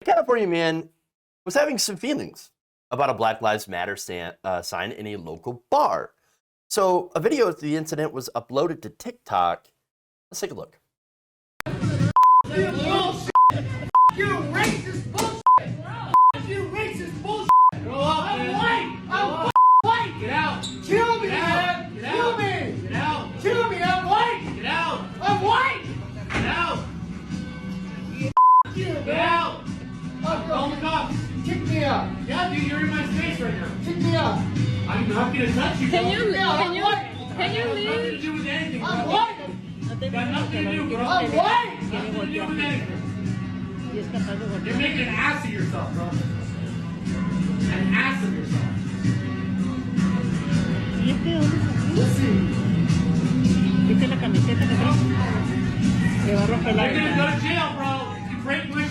A California man was having some feelings about a Black Lives Matter sign in a local bar. So a video of the incident was uploaded to TikTok. Let's take a look. You bullshit! You racist bullshit! You racist bullshit! Grow up, I'm man. white! I'm white! Get out! Kill me! Get out! Get Kill out! me! Get out! Kill me! I'm white! Get out! I'm white! Get out! You, Get man! out! Oh, Call the cops! Kick me out! Yeah, dude, you're in my space right now. Kick me out! I'm not gonna touch you, bro. Can you Kick me out! I'm white! can you It has nothing to leave? do with anything, I'm bro. white! Got nothing to do, bro. I'm white! Nothing to do with anything. You're making an ass of yourself, bro. An ass of yourself. Listen. Quita la camiseta que traes. Te va a romper la You're gonna go cara. to jail, bro. You break my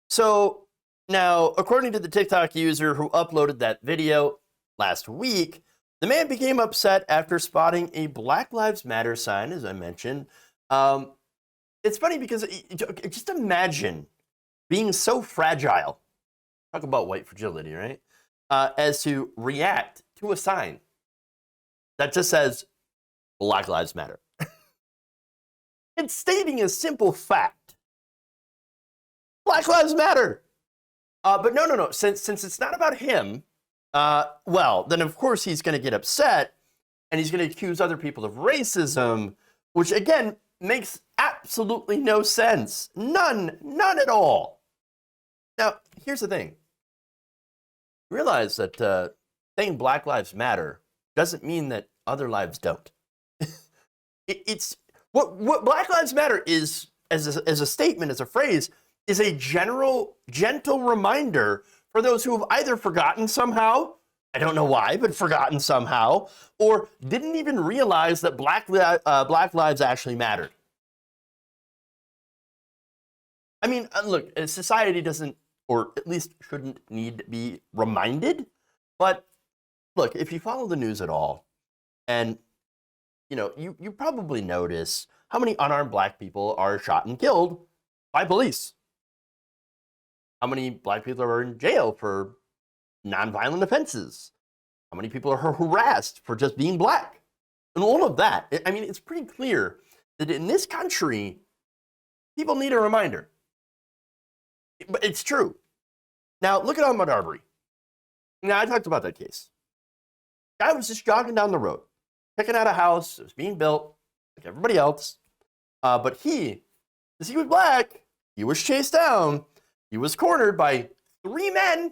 So now, according to the TikTok user who uploaded that video last week, the man became upset after spotting a Black Lives Matter sign, as I mentioned. It's funny because just imagine being so fragile, talk about white fragility, right? As to react to a sign that just says Black Lives Matter. It's stating a simple fact. Black Lives Matter. But no. Since it's not about him, well, then of course he's going to get upset and he's going to accuse other people of racism, which again makes absolutely no sense. None at all. Now, here's the thing. Realize that saying Black Lives Matter doesn't mean that other lives don't. It's what Black Lives Matter is as a statement, as a phrase, is a general, gentle reminder for those who have either forgotten somehow, I don't know why, but forgotten somehow, or didn't even realize that Black lives actually mattered. I mean, look, society doesn't, or at least shouldn't need to be reminded, but look, if you follow the news at all, and you probably notice how many unarmed black people are shot and killed by police. How many black people are in jail for nonviolent offenses? How many people are harassed for just being black? And all of that. I mean, it's pretty clear that in this country, people need a reminder. But it's true. Now, look at Ahmaud Arbery. Now, I talked about that case. Guy was just jogging down the road, checking out a house. It was being built like everybody else. But because he was black, he was chased down. He was cornered by 3 men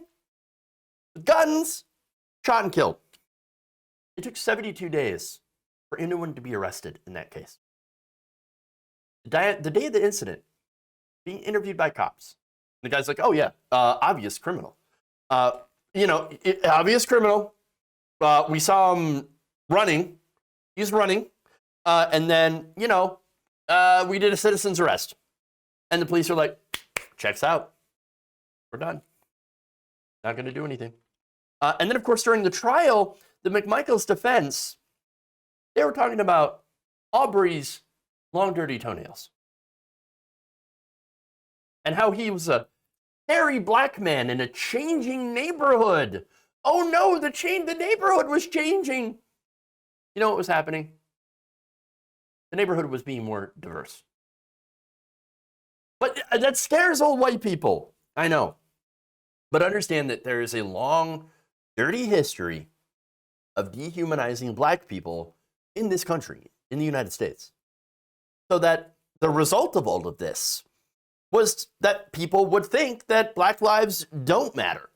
with guns, shot and killed. It took 72 days for anyone to be arrested in that case. The day of the incident, being interviewed by cops. The guy's like, oh yeah, obvious criminal. Obvious criminal. We saw him running. He's running. And then, we did a citizen's arrest. And the police are like, checks out. We're done. Not going to do anything. And then, of course, during the trial, the McMichael's defense, they were talking about Aubrey's long, dirty toenails. And how he was a hairy black man in a changing neighborhood. Oh no, the neighborhood was changing. You know what was happening? The neighborhood was being more diverse. But that scares old white people. I know. But understand that there is a long, dirty history of dehumanizing black people in this country, in the United States. So that the result of all of this was that people would think that black lives don't matter.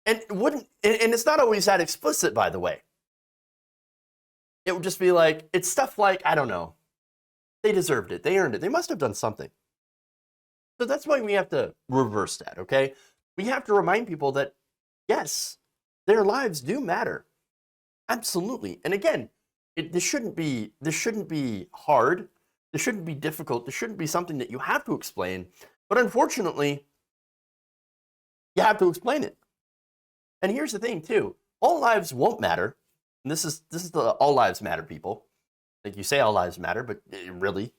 And it's not always that explicit, by the way. It would just be like, it's stuff like, I don't know, they deserved it, they earned it, they must have done something. So that's why we have to reverse that, okay? We have to remind people that, yes, their lives do matter. Absolutely. And again, this shouldn't be hard. This shouldn't be difficult. This shouldn't be something that you have to explain. But unfortunately, you have to explain it. And here's the thing, too. All lives won't matter. And this is the all lives matter, people. Like you say all lives matter, but it really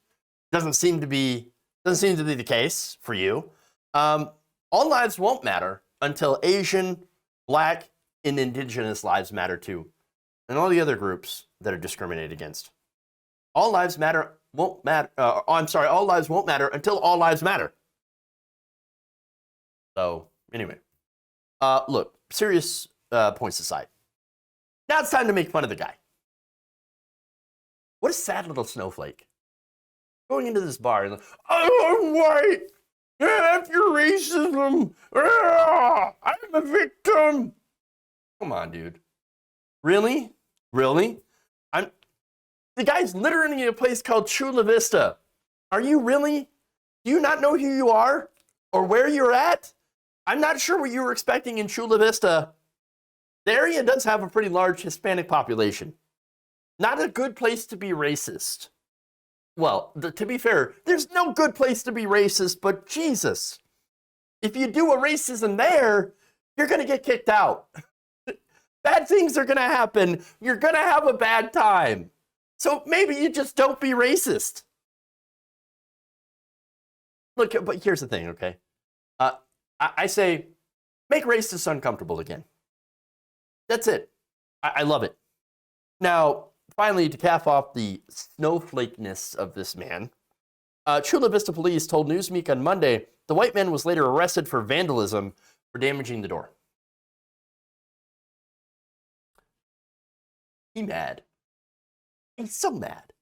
doesn't seem to be the case for you. All lives won't matter until Asian, Black, and Indigenous lives matter too, and all the other groups that are discriminated against. All lives won't matter. All lives won't matter until all lives matter. So anyway, look, serious points aside. Now it's time to make fun of the guy. What a sad little snowflake. Going into this bar and, I'm white. F your racism. I'm a victim. Come on, dude. Really? Really? The guy's literally in a place called Chula Vista. Are you really? Do you not know who you are or where you're at? I'm not sure what you were expecting in Chula Vista. The area does have a pretty large Hispanic population. Not a good place to be racist. Well, to be fair, there's no good place to be racist, but Jesus. If you do a racism there, you're going to get kicked out. Bad things are going to happen. You're going to have a bad time. So maybe you just don't be racist. Look, but here's the thing, okay? I say, make racists uncomfortable again. That's it. I love it. Now, finally, to cap off the snowflakeness of this man, Chula Vista police told Newsweek on Monday the white man was later arrested for vandalism for damaging the door. He's mad. He's so mad.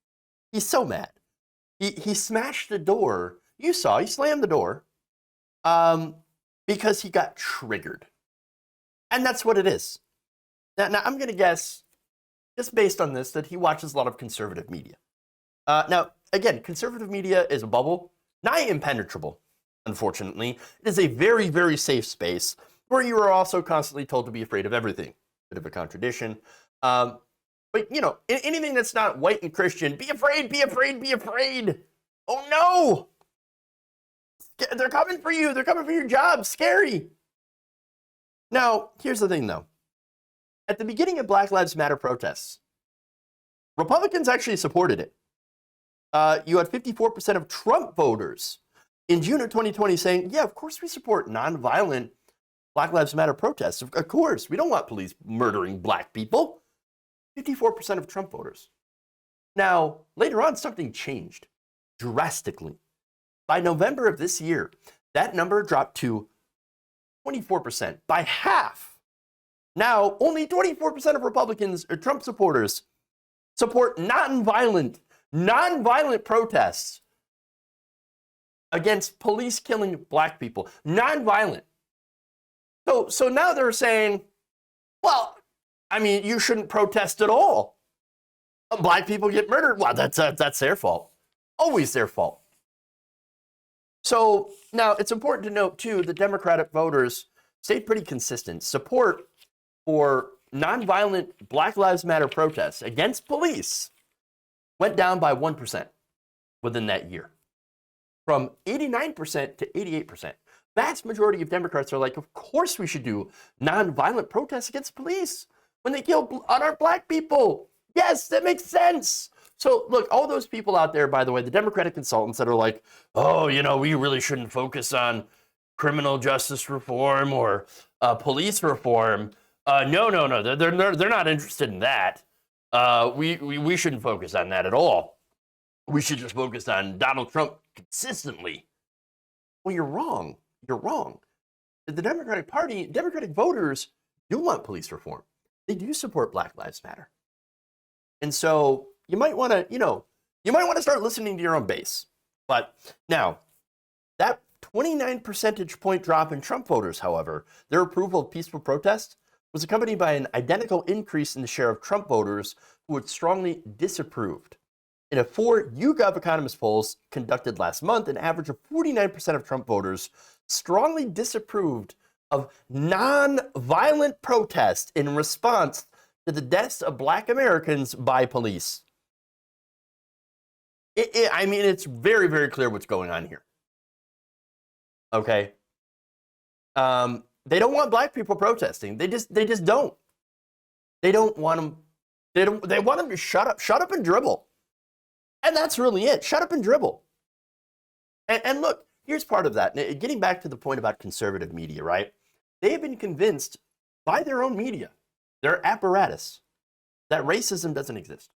He's so mad. He smashed the door. You saw, he slammed the door because he got triggered. And that's what it is. Now I'm going to guess, just based on this, that he watches a lot of conservative media. Now, again, conservative media is a bubble, nigh impenetrable, unfortunately. It is a very, very safe space where you are also constantly told to be afraid of everything. Bit of a contradiction. But, you know, anything that's not white and Christian, be afraid, be afraid, be afraid. Oh, no. They're coming for you. They're coming for your job. Scary. Now, here's the thing, though. At the beginning of Black Lives Matter protests, Republicans actually supported it. You had 54% of Trump voters in June of 2020 saying, yeah, of course we support nonviolent Black Lives Matter protests. Of course, we don't want police murdering black people. 54% of Trump voters. Now, later on, something changed drastically. By November of this year, that number dropped to 24%, by half. Now, only 24% of Republicans or Trump supporters support nonviolent protests against police killing black people. Nonviolent. So now they're saying, well, I mean, you shouldn't protest at all. Black people get murdered. Well, that's their fault. Always their fault. So now it's important to note, too, the Democratic voters stayed pretty consistent. Support for nonviolent Black Lives Matter protests against police went down by 1% within that year, from 89% to 88%. Vast majority of Democrats are like, of course we should do nonviolent protests against police when they kill unarmed black people. Yes, that makes sense. So look, all those people out there, by the way, the Democratic consultants that are like, oh, you know, we really shouldn't focus on criminal justice reform or police reform. No, they're not interested in that. We shouldn't focus on that at all. We should just focus on Donald Trump consistently. Well, you're wrong. You're wrong. The Democratic Party, Democratic voters do want police reform. They do support Black Lives Matter. And so you might want to, start listening to your own base. But now, that 29 percentage point drop in Trump voters, however, their approval of peaceful protest was accompanied by an identical increase in the share of Trump voters who had strongly disapproved. In a 4 YouGov Economist polls conducted last month, an average of 49% of Trump voters strongly disapproved of non-violent protest in response to the deaths of black Americans by police. I mean, it's very, very clear what's going on here. Okay? They don't want black people protesting. They just don't. They don't want them. They want them to shut up and dribble. And that's really it. Shut up and dribble. And look, here's part of that. Getting back to the point about conservative media, right? They have been convinced by their own media, their apparatus, that racism doesn't exist.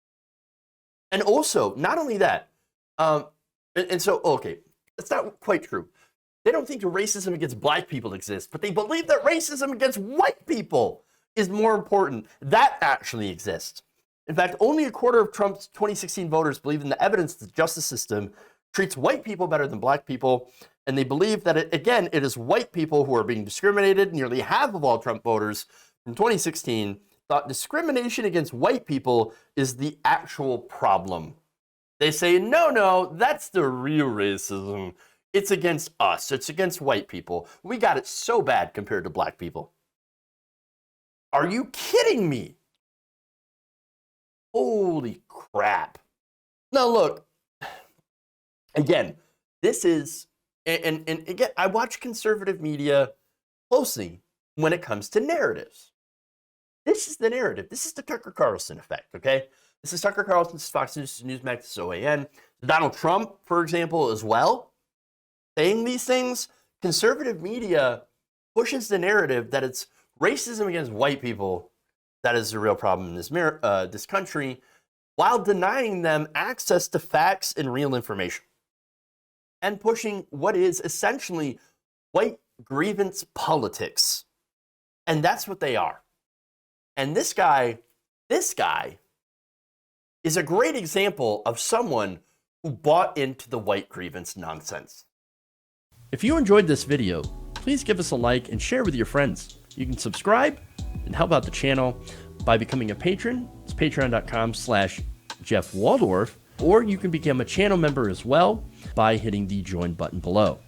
And also, not only that, and so, okay, it's not quite true. They don't think racism against black people exists, but they believe that racism against white people is more important. That actually exists. In fact, only a quarter of Trump's 2016 voters believe in the evidence that the justice system treats white people better than black people, and they believe that, it is white people who are being discriminated. Nearly half of all Trump voters from 2016 thought discrimination against white people is the actual problem. They say, no, that's the real racism. It's against us. It's against white people. We got it so bad compared to black people. Are you kidding me? Holy crap. Now look, again, this is, and again, I watch conservative media closely when it comes to narratives. This is the narrative. This is the Tucker Carlson effect, okay? This is Tucker Carlson's Fox News, Newsmax, OAN. Donald Trump, for example, as well, saying these things. Conservative media pushes the narrative that it's racism against white people that is the real problem in this country, while denying them access to facts and real information, and pushing what is essentially white grievance politics. And that's what they are. And this guy is a great example of someone who bought into the white grievance nonsense. If you enjoyed this video, please give us a like and share with your friends. You can subscribe and help out the channel by becoming a patron. It's patreon.com/Jeff Waldorf, or you can become a channel member as well by hitting the join button below.